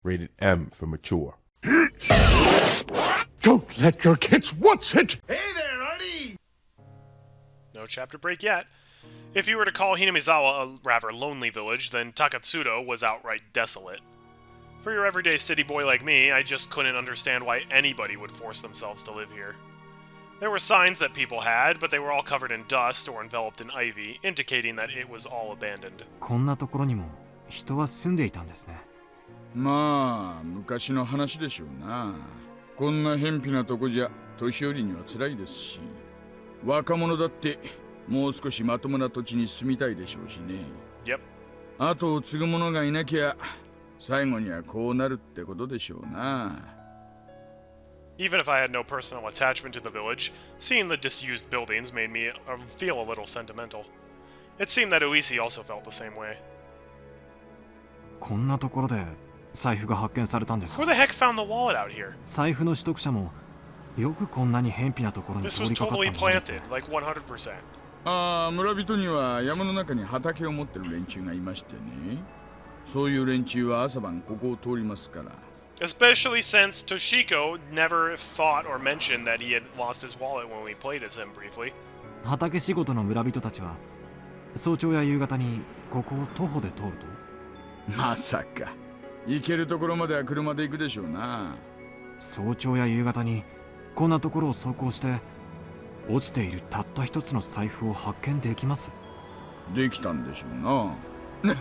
Rated M for mature. Don't let your kids watch it! Hey there, Artie! No chapter break yet. If you were to call Hinamizawa a rather lonely village, then Takatsudo was outright desolate. For your everyday city boy like me, I just couldn't understand why anybody would force themselves to live here. There were signs that people had, but they were all covered in dust or enveloped in ivy, indicating that it was all abandoned. こんなところにも人は住んでいたんですね。まあ、昔の話でしょうな。こんな偏僻なとこじゃ年寄りには辛いですし、若者だってもう少しまともな土地に住みたいでしょうしね。Yep. 後を継ぐ者がいなきゃ最後にはこうなるってことでしょうな。Even if I had no personal attachment to the village, seeing the disused buildings made me feel a little sentimental. It seemed that Uisi also felt the same way. こんなところで財布が発見されたんですか？ Who the heck found the wallet out here? 財布の取得者もよくこんなに偏僻なところに This 通 was りかかった totally んですね。 planted, like 100%. ああ、村人には山の中に畑を持ってる連中がいましてね。そういう連中は朝晩ここを通りますから。Especially since Toshiko never thought or mentioned that he had lost his wallet when we played as him briefly. 畑仕事の村人たちは早朝や夕方にここを徒歩で通ると？まさか行けるところまでは車で行くでしょうな。早朝や夕方にこんなところを走行して落ちているたった一つの財布を発見できます？できたんでしょうな。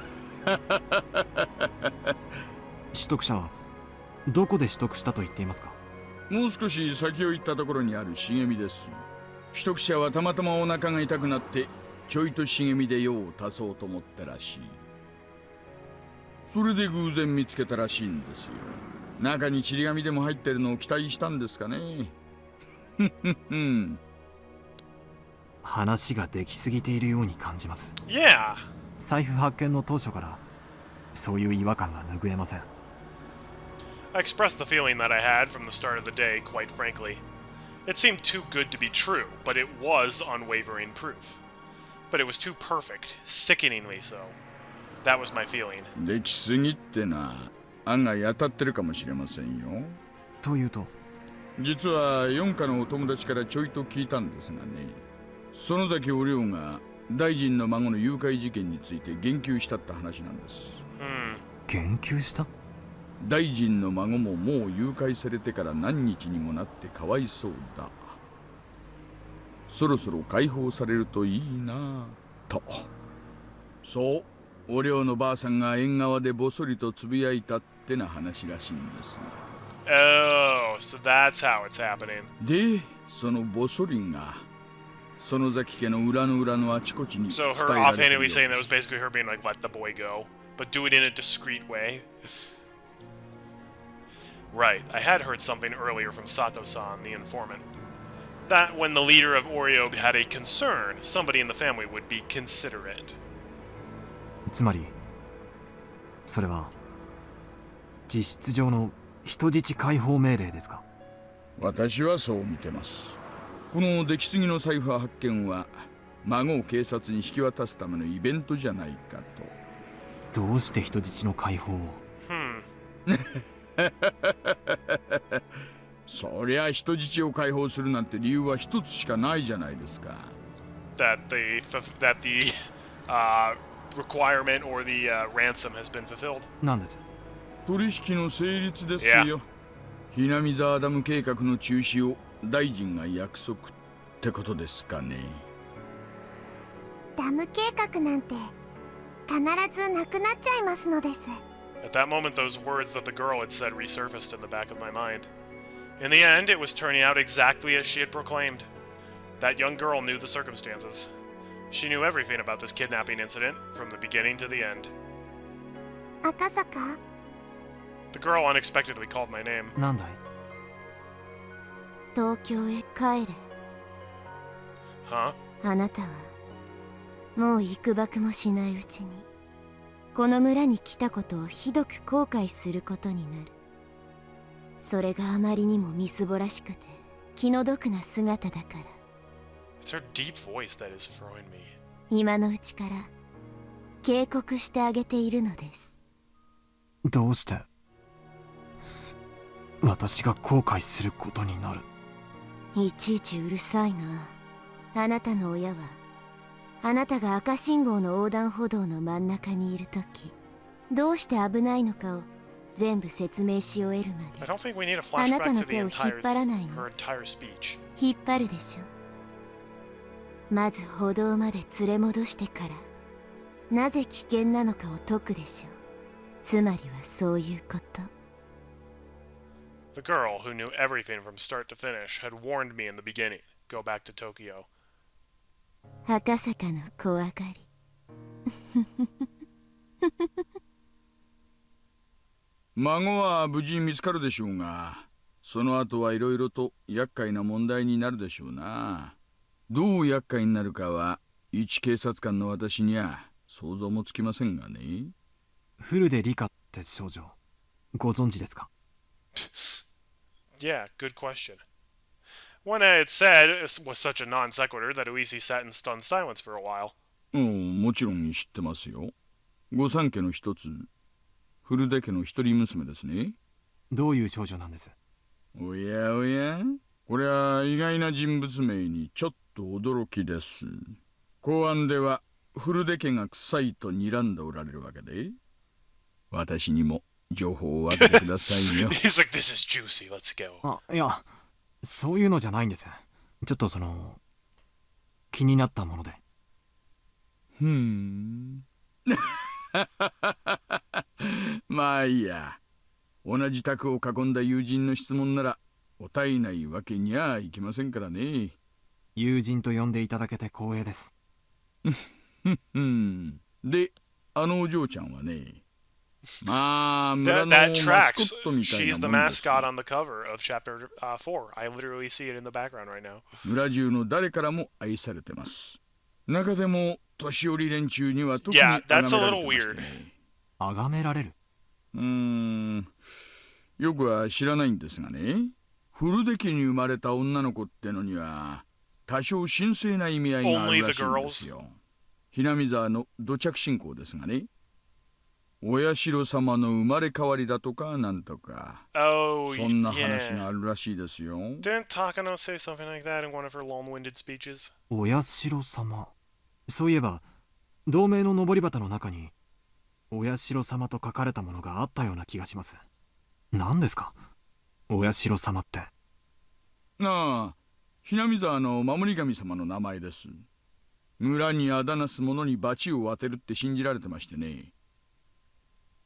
取得者はどこで取得したと言っていますか？もう少し先を行ったところにある茂みです。取得者はたまたまお腹が痛くなってちょいと茂みで用を足そうと思ったらしい。それで偶然見つけたらしいんですよ。中にちり紙でも入ってるのを期待したんですかね。話ができすぎているように感じます。Yeah. 財布発見の当初からそういう違和感が拭えません。I expressed the feeling that I had from the start of the day, quite frankly. It seemed too good to be true, but it was unwavering proof. But it was too perfect, sickeningly so. That was my feeling. できすぎってな、案外当たってるかもしれませんよ。というと？実は四課のお友達からちょいと聞いたんですがね、園崎お涼が大臣の孫の誘拐事件について言及したって話なんです。言及した？大臣の孫ももう誘拐されてから何日にもなってかわいそうだ。そろそろ解放されるといいなと。そう、お涼のばあさんが縁側でぼそりとつぶやいたってな話らしいんです。Oh, so that's how it's happening. で、そのぼそりが園崎家の裏の裏のあちこちに伝 So え her られているよう offhandedly で saying that was す。 basically her being like, let the boy go, but do it in a discreet way. Right, I had heard something earlier from Sato-san, the informant. That when the leader of Oreo had a concern, somebody in the family would be considerate. つまりそれは実質上の人質解放命令ですか？私はそう見てます。この出来すぎの財布発見は孫を警察に引き渡すためのイベントじゃないかと。どうして人質の解放を？そりゃ人質を解放するなんて理由は一つしかないじゃないですか。That the requirement or the ransom has been fulfilled. なんです？取引の成立ですよ。 Yeah. ひなみざダム計画の中止を大臣が約束ってことですかね。ダム計画なんて必ずなくなっちゃいますのです。 At that moment, those words that the girl had said resurfaced in the back of my mind. In the end, it was turning out exactly as she had proclaimed. That young girl knew the circumstances. She knew everything about this kidnapping incident, from the beginning to the end. 赤坂、 The girl unexpectedly called my name. なんだい？東京へ帰れ。 Huh? あなたはもう幾ばくもしないうちにこの村に来たことをひどく後悔することになる。それがあまりにもみすぼらしくて気の毒な姿だから。 It's her deep voice that is throwing me. 今のうちから警告してあげているのです。どうして？私が後悔することになる。いちいちうるさいな。あなたの親はあなたが赤信号の横断歩道の真ん中にいるとき、どうして危ないのかを全部説明し終えるま I で don't think we need a あなた flashback の to the 手を引っ entire 張らないの。 her entire speech. 引っ張るでしょ。まず歩道まで連れ戻してからなぜ危険なのかを解くでしょう。つまりはそういうこと。 The girl, who knew everything from start to finish, had warned me in the beginning. Go back to Tokyo. 赤坂の怖がり。孫は無事見つかるでしょうが、その後はいろいろと厄介な問題になるでしょうな。どう厄介になるかは一警察官の私には想像もつきませんがね。フルでリカって少女、ご存知ですか？ Yeah, good question. One I had said was such a non sequitur that Uisi sat in stunned silence for a while. もちろん知ってますよ。御三家の一つ、フルデ家の一人娘ですね。どういう少女なんです？おやおや、これは意外な人物名にちょっと驚きです。公安ではフルデ家が臭いと睨んでおられるわけで、私にも情報を分けてくださいよ。He's like, this is juicy, let's go. あ、いや、そういうのじゃないんです。ちょっと気になったもので。まあいいや。同じ卓を囲んだ友人の質問なら答えないわけにはいきませんからね。友人と呼んでいただけて光栄です。で、あのお嬢ちゃんはね、まあ村 That, の that マスコ tracks. ットみたい She's the なもんです。 mascot on the cover of chapter 4. I literally see it in the background right now. 村中の誰からも愛されてます。中でも年寄り連中には特に Yeah, 崇めら that's れ a て little まして weird. ね。崇められる？よくは知らないんですがね、フルデ家に生まれた女の子ってのには多少神聖な意味合いがあるらしいんですよ。ひなみ沢の土着信仰ですがね、お社様の生まれ変わりだとかなんとか、 Oh, そんな話 yeah. があるらしいですよ。 Didn't Takano say something like that in one of her long-winded speeches? お社様。そういえば、同盟の登り旗の中に、お社様と書かれたものがあったような気がします。何ですか？お社様って。ああ、ひなみ沢の守り神様の名前です。村にあだなす者に罰を当てるって信じられてましてね。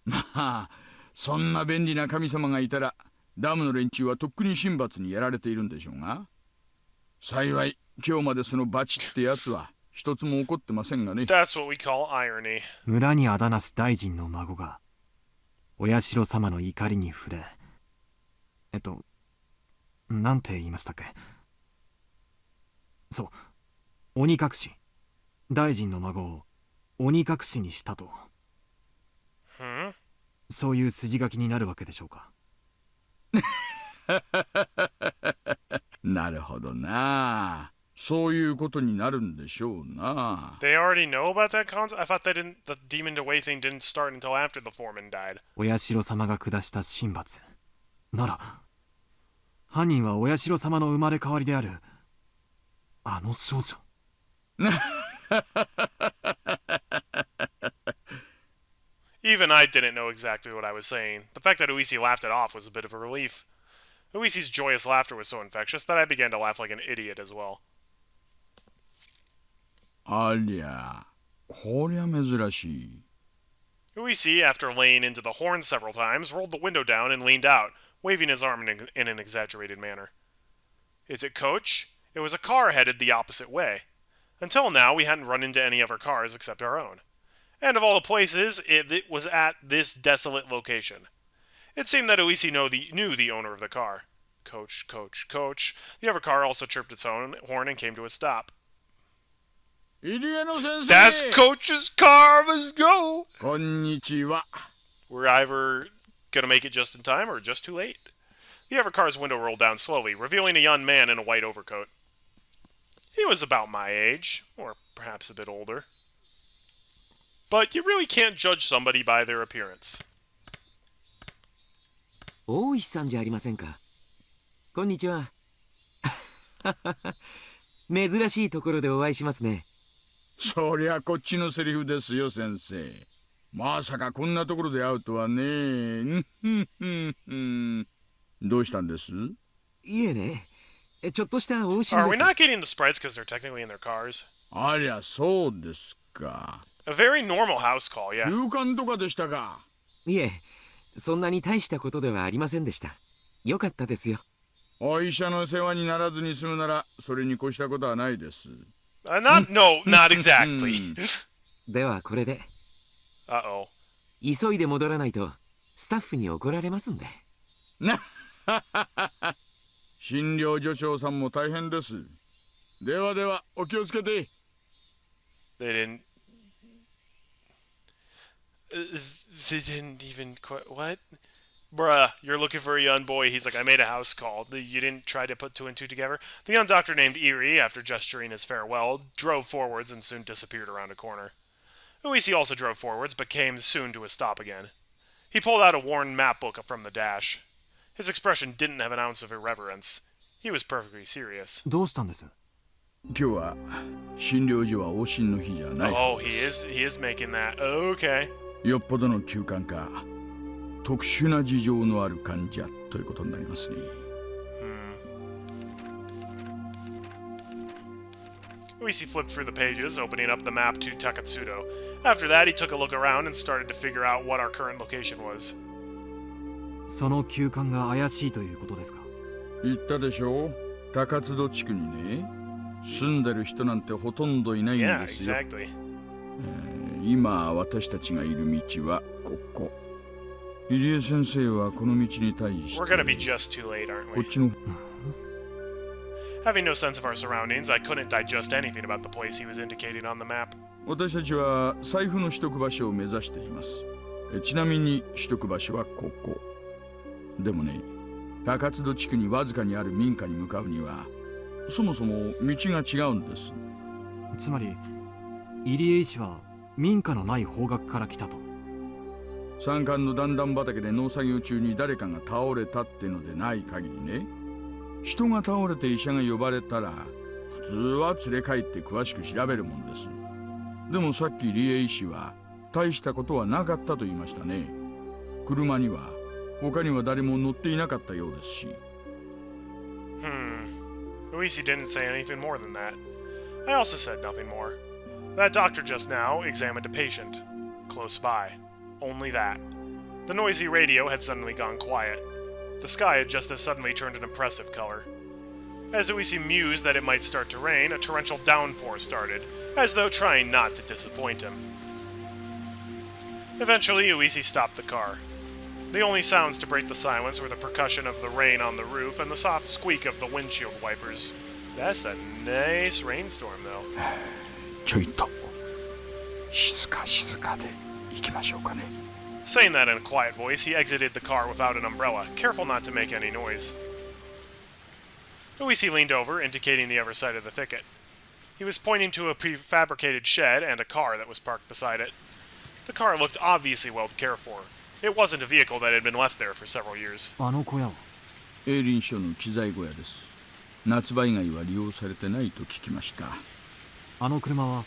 まあ、そんな便利な神様がいたら、ダムの連中はとっくに神罰にやられているんでしょうが、幸い今日までその罰ってやつは一つも起こってませんがね。 That's what we call irony. 村にあだなす大臣の孫が、お社様の怒りに触れ、なんて言いましたっけ？そう、鬼隠し。大臣の孫を鬼隠しにしたと。Hmm? そういう筋書きになるわけでしょうか？なるほどな。そういうことになるんでしょうな。 They already know about that concept? I thought the demon away thing didn't start until after the foreman died. お社様が下した神罰なら、犯人はお社様の生まれ変わりであるあの少女。Even I didn't know exactly what I was saying. The fact that Uisi laughed it off was a bit of a relief. Uisi's joyous laughter was so infectious that I began to laugh like an idiot as well. ありゃ、こりゃ珍しい。 Uisi, after laying into the horn several times, rolled the window down and leaned out, waving his arm in an exaggerated manner. Is it Coach? It was a car headed the opposite way. Until now, we hadn't run into any other cars except our own. And of all the places, it was at this desolate location. It seemed that Uisi knew the owner of the car. Coach, coach, coach. The other car also chirped its own horn and came to a stop. 入江の先生。 That's Coach's car! Let's go! こんにちは。 We're either gonna make it just in time or just too late. The other car's window rolled down slowly, revealing a young man in a white overcoat. He was about my age, or perhaps a bit older. But you really can't judge somebody by their appearance. 大石さんじゃありませんか。こんにちは。珍しいところでお会いしますね。そりゃこっちのセリフですよ、先生。まさかこんなところで会うとはね。どうしたんです？いえね、ちょっとした往診 Are で we す。 not getting the sprites because they're technically in their cars? ありゃ、そうですか。A very normal house call, yeah. 休館とかでしたか。いえ、そんなに大したことではありませんでした。よかったですよ。お医者の世話にならずに済むなら、それに越したことはないです。No, not exactly. ではこれで。Uh-oh. 急いで戻らないとスタッフに怒られますんで。な診療所長さんも大変です。ではでは、お気をつけて。They didn't even quite... What? Bruh, you're looking for a young boy. He's like, I made a house call. You didn't try to put two and two together? The young doctor named Erie, after gesturing his farewell, drove forwards and soon disappeared around a corner. Uisi also drove forwards, but came soon to a stop again. He pulled out a worn map book from the dash. His expression didn't have an ounce of irreverence. He was perfectly serious. どうしたんです？今日は診療所は往診の日じゃない。Oh, he is making that. Okay. よっぽどの休館か、特殊な事情のある患者ということになりますね。Uisi flipped through the pages, opening up the map to Takatsudo. After that, he took a look around and started to figure out what our current location was. その休館が怪しいということですか？言ったでしょう、高津戸地区にね、住んでる人なんてほとんどいないん Yeah, ですよ。 exactly. 今私たちがいる道はここ。入江先生はこの道に対して We're gonna be just too late, aren't こっ we? ちの Having no sense of our surroundings, I couldn't digest anything about the place he was indicating on the map. 私たちは財布の取得場所を目指しています。ちなみに取得場所はここ。でもね、高津戸地区にわずかにある民家に向かうにはそもそも道が違うんです。つまり入江医師は民家のない方角から来たと。山間の段々畑で農作業中に誰かが倒れたってのでない限りね、人が倒れて医者が呼ばれたら普通は連れ帰って詳しく調べるもんです。でもさっき理恵医師は大したことはなかったと言いましたね。車には他には誰も乗っていなかったようですし。Uisi didn't say anything more than that. I also said nothing more. That doctor just now examined a patient. Close by. Only that. The noisy radio had suddenly gone quiet. The sky had just as suddenly turned an impressive color. As Uisi mused that it might start to rain, a torrential downpour started, as though trying not to disappoint him. Eventually, Uisi stopped the car. The only sounds to break the silence were the percussion of the rain on the roof and the soft squeak of the windshield wipers. That's a nice rainstorm, though. ちょいと静かで行きましょうかね。 Saying that in a quiet voice, he exited the car without an umbrella, careful not to make any noise. Uisi leaned over, indicating the other side of the thicket. He was pointing to a prefabricated shed and a car that was parked beside it. The car looked obviously well cared for. It wasn't a vehicle that had been left there for several years. あの小屋は？営林署の機材小屋です。夏場以外は利用されてないと聞きました。あの車は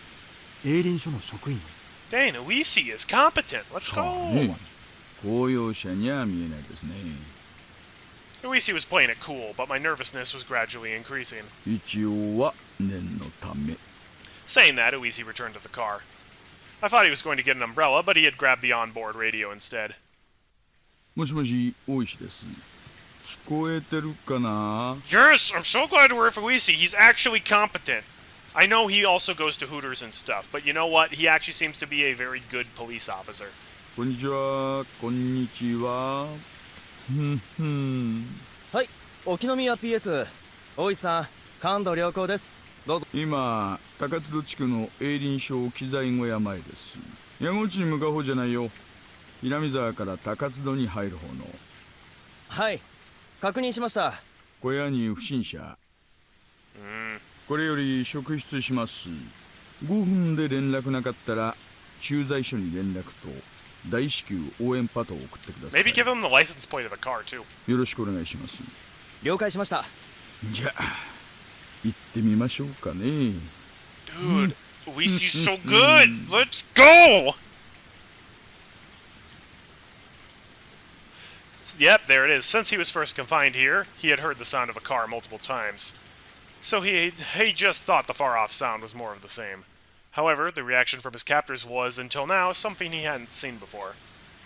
営林署の職員の？ Dang, Uisi is competent. Let's さあ go. ね、公用車には見えないですね。Uisi was playing it cool, but my nervousness was gradually increasing. 一応は念のため。 Saying that, Uisi returned to the car. I thought he was going to get an umbrella, but he had grabbed the onboard radio instead. もしもし、大石です。聞こえてるかな？ Yes, I'm so glad to work for Uisi. He's actually competent. I know he also goes to Hooters and stuff, but you know what? He actually seems to be a very good police officer. こんにちは、こんにちは。はい、沖宮 PS。大石さん、感度良好です。どうぞ。今、高津戸地区の営林署機材小屋前です。矢後地に向かう方じゃないよ。南沢から高津戸に入る方の。はい、確認しました。小屋に不審者。これより職質します。5分で連絡なかったら駐在所に連絡と大至急応援パトを送ってください。 Maybe give him the license plate of the car, too. よろしくお願いします。了解しました。じゃあ行ってみましょうかね。 Dude, Uisi's so good! Let's go! Yep, there it is. Since he was first confined here, he had heard the sound of a car multiple times. So he just thought the far-off sound was more of the same. However, the reaction from his captors was, until now, something he hadn't seen before.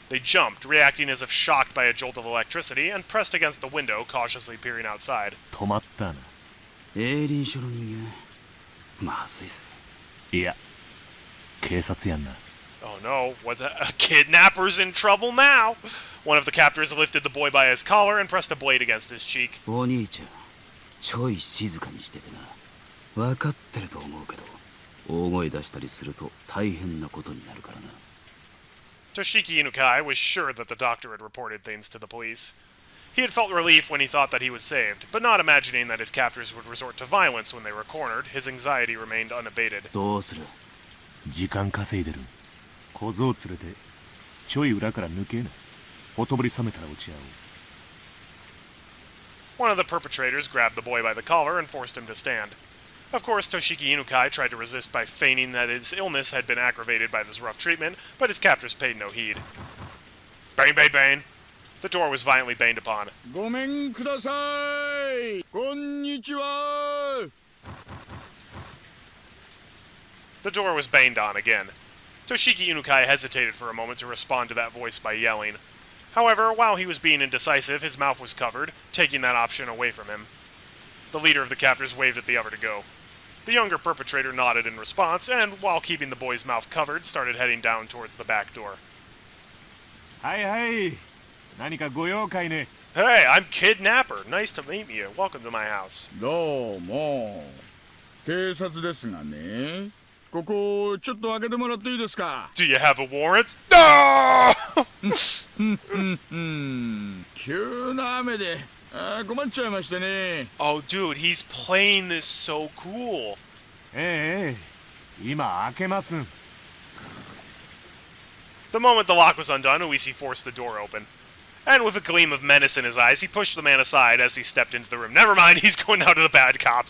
They jumped, reacting as if shocked by a jolt of electricity, and pressed against the window, cautiously peering outside. 止まったな。営林署の人間まずいぜ。いや、警察やんな。 Oh no, what the... A kidnapper's in trouble now! One of the captors lifted the boy by his collar and pressed a blade against his cheek. お兄ちゃんちょい静かにしててな。分かってると思うけど大声出したりすると大変なことになるからな。 Toshiki Inukai was sure that the doctor had reported things to the police. He had felt relief when he thought that he was saved, but not imagining that his captors would resort to violence when they were cornered, his anxiety remained unabated. どうする？時間稼いでる。小僧連れてちょい裏から抜けな。ほとぼり冷めたら落ち合おう。 One of the perpetrators grabbed the boy by the collar and forced him to stand. Of course, Toshiki Inukai tried to resist by feigning that his illness had been aggravated by this rough treatment, but his captors paid no heed. Bang, bang, bang! The door was violently banged upon. ごめんください。こんにちは。 The door was banged on again. Toshiki Inukai hesitated for a moment to respond to that voice by yelling. However, while he was being indecisive, his mouth was covered, taking that option away from him. The leader of the captors waved at the other to go. The younger perpetrator nodded in response, and, while keeping the boy's mouth covered, started heading down towards the back door. はいはい。何かご用かいね。 Hey, I'm Kidnapper. Nice to meet you. Welcome to my house. どうも。警察ですがね。ここちょっと開けてもらっていいですか。 Do you have a warrant? No! 急な雨で困っちゃいましてね。 Oh, dude, he's playing this so cool. ええ、今開けますん。 The moment the lock was undone, Uisi forced the door open. And with a gleam of menace in his eyes, he pushed the man aside as he stepped into the room. Never mind, he's going out to the bad cop.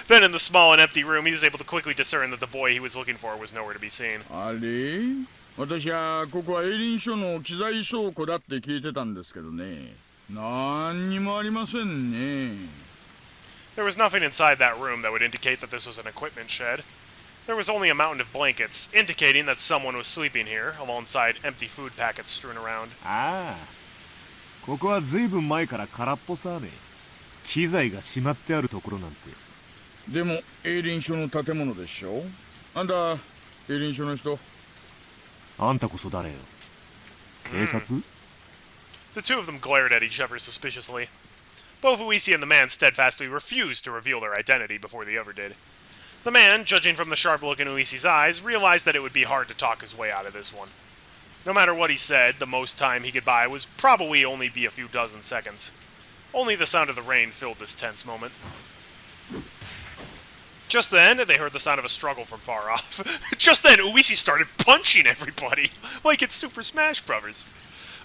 Then in the small and empty room, he was able to quickly discern that the boy he was looking for was nowhere to be seen. あれ？私はここは営林署の機材倉庫だって聞いてたんですけどね。何にもありませんね。 There was nothing inside that room that would indicate that this was an equipment shed. There was only a mountain of blankets, indicating that someone was sleeping here, alongside empty food packets strewn around. ああ、ここはずいぶん前から空っぽさね。機材がしまってあるところなんて。でも営林署の建物でしょ。あんた営林署の人。あんたこそ誰よ。警察？ The two of them glared at each other suspiciously. Both Uisi and the man steadfastly refused to reveal their identity before the other did. The man, judging from the sharp look in Uisi's eyes, realized that it would be hard to talk his way out of this one. No matter what he said, the most time he could buy was probably only be a few dozen seconds. Only the sound of the rain filled this tense moment. Just then, they heard the sound of a struggle from far off. Just then, Uisi started punching everybody, like it's Super Smash Bros.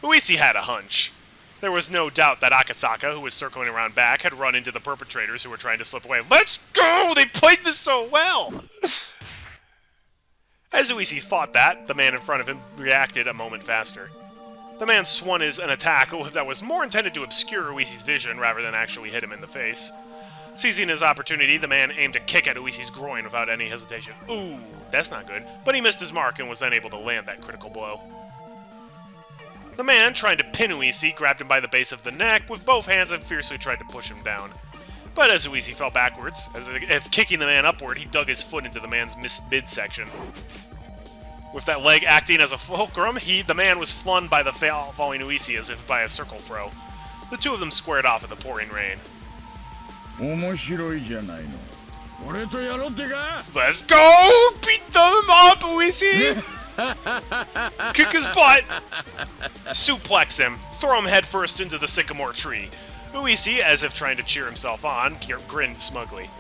Uisi had a hunch. There was no doubt that Akasaka, who was circling around back, had run into the perpetrators who were trying to slip away. Let's go! They played this so well! As Uisi thought that, the man in front of him reacted a moment faster. The man swung an attack that was more intended to obscure Uisi's vision rather than actually hit him in the face. Seizing his opportunity, the man aimed a kick at Uisi's groin without any hesitation. Ooh, that's not good. But he missed his mark and was unable to land that critical blow. The man, trying to pin Uisi, grabbed him by the base of the neck with both hands and fiercely tried to push him down. But as Uisi fell backwards, as if kicking the man upward, he dug his foot into the man's midsection. With that leg acting as a fulcrum, the man was flung by the falling Uisi as if by a circle throw. The two of them squared off in the pouring rain. 面白いじゃないの。俺とやろうってか。 Let's go! Beat them up, Uisi! Kick his butt! Suplex him, throw him headfirst into the sycamore tree. Uisi, as if trying to cheer himself on, grinned smugly.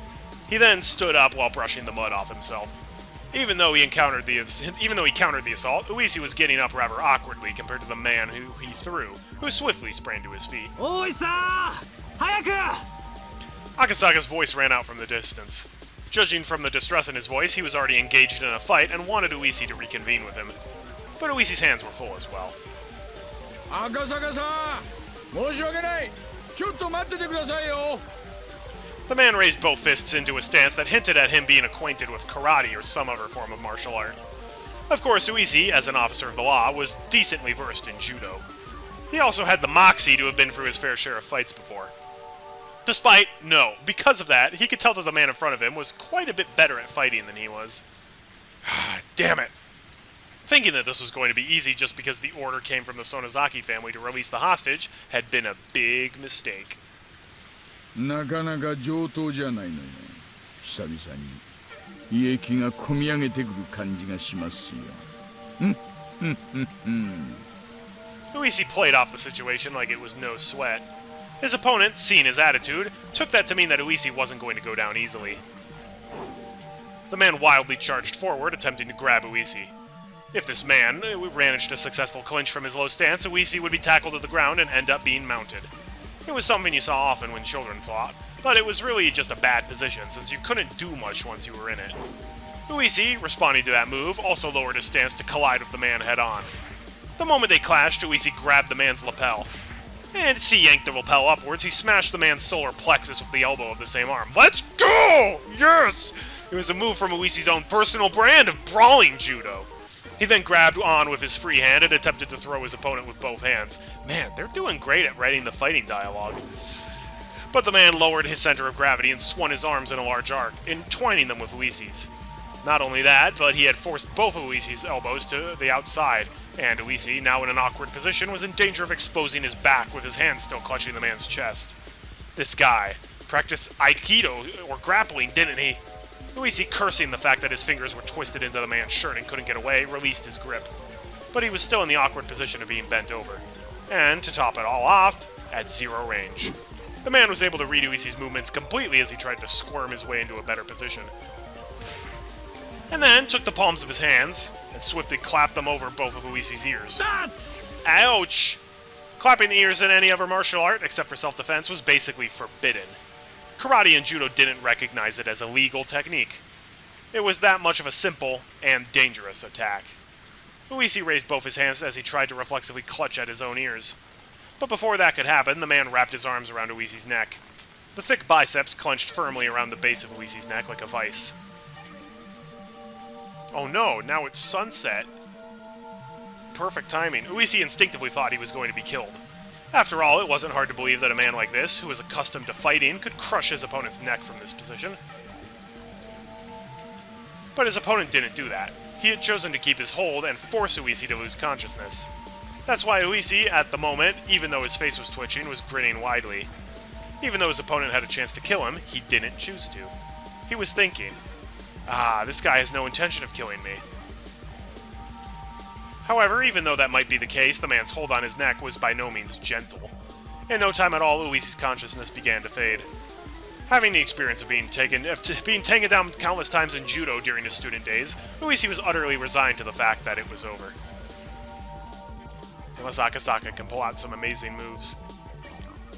He then stood up while brushing the mud off himself. Even though he countered the assault, Uisi was getting up rather awkwardly compared to the man who he threw, who swiftly sprang to his feet. Oi-san! Hayaku! Akasaga's voice ran out from the distance. Judging from the distress in his voice, he was already engaged in a fight and wanted Uisi to reconvene with him. But Uisi's hands were full as well. Akasaka-san! 申し訳ない! ちょっと待っててくださいよ! The man raised both fists into a stance that hinted at him being acquainted with karate or some other form of martial art. Of course, Uisi, as an officer of the law, was decently versed in judo. He also had the moxie to have been through his fair share of fights before. Because of that, he could tell that the man in front of him was quite a bit better at fighting than he was. Damn it! Thinking that this was going to be easy just because the order came from the Sonozaki family to release the hostage had been a big mistake. なかなか上等じゃないのよ。久々に胃液が込み上げてくる感じがしますよ。Uisi played off the situation like it was no sweat. His opponent, seeing his attitude, took that to mean that Uisi wasn't going to go down easily. The man wildly charged forward, attempting to grab Uisi. If this man managed a successful clinch from his low stance, Uisi would be tackled to the ground and end up being mounted. It was something you saw often when children fought, but it was really just a bad position since you couldn't do much once you were in it. Uisi, responding to that move, also lowered his stance to collide with the man head-on. The moment they clashed, Uisi grabbed the man's lapel. And as he yanked the lapel upwards, he smashed the man's solar plexus with the elbow of the same arm. Let's go! Yes! It was a move from Uisi's own personal brand of brawling judo. He then grabbed on with his free hand and attempted to throw his opponent with both hands. Man, they're doing great at writing the fighting dialogue. But the man lowered his center of gravity and swung his arms in a large arc, entwining them with Uisi's. Not only that, but he had forced both of Uisi's elbows to the outside, and Uisi, now in an awkward position, was in danger of exposing his back with his hands still clutching the man's chest. This guy practiced Aikido or grappling, didn't he? Uisi, cursing the fact that his fingers were twisted into the man's shirt and couldn't get away, released his grip. But he was still in the awkward position of being bent over. And, to top it all off, at zero range. The man was able to read Uisi's movements completely as he tried to squirm his way into a better position. And then took the palms of his hands and swiftly clapped them over both of Uisi's ears. That's... Ouch! Clapping the ears in any other martial art, except for self-defense, was basically forbidden. Karate and Judo didn't recognize it as a legal technique. It was that much of a simple and dangerous attack. Uisi raised both his hands as he tried to reflexively clutch at his own ears. But before that could happen, the man wrapped his arms around Uisi's neck. The thick biceps clenched firmly around the base of Uisi's neck like a vice. Oh no, now it's sunset. Perfect timing. Uisi instinctively thought he was going to be killed. After all, it wasn't hard to believe that a man like this, who was accustomed to fighting, could crush his opponent's neck from this position. But his opponent didn't do that. He had chosen to keep his hold and force Uisi to lose consciousness. That's why Uisi, at the moment, even though his face was twitching, was grinning widely. Even though his opponent had a chance to kill him, he didn't choose to. He was thinking, this guy has no intention of killing me. However, even though that might be the case, the man's hold on his neck was by no means gentle. In no time at all, Uisi's consciousness began to fade. Having the experience of being taken down countless times in judo during his student days, Uisi was utterly resigned to the fact that it was over. Unless Akasaka can pull out some amazing moves.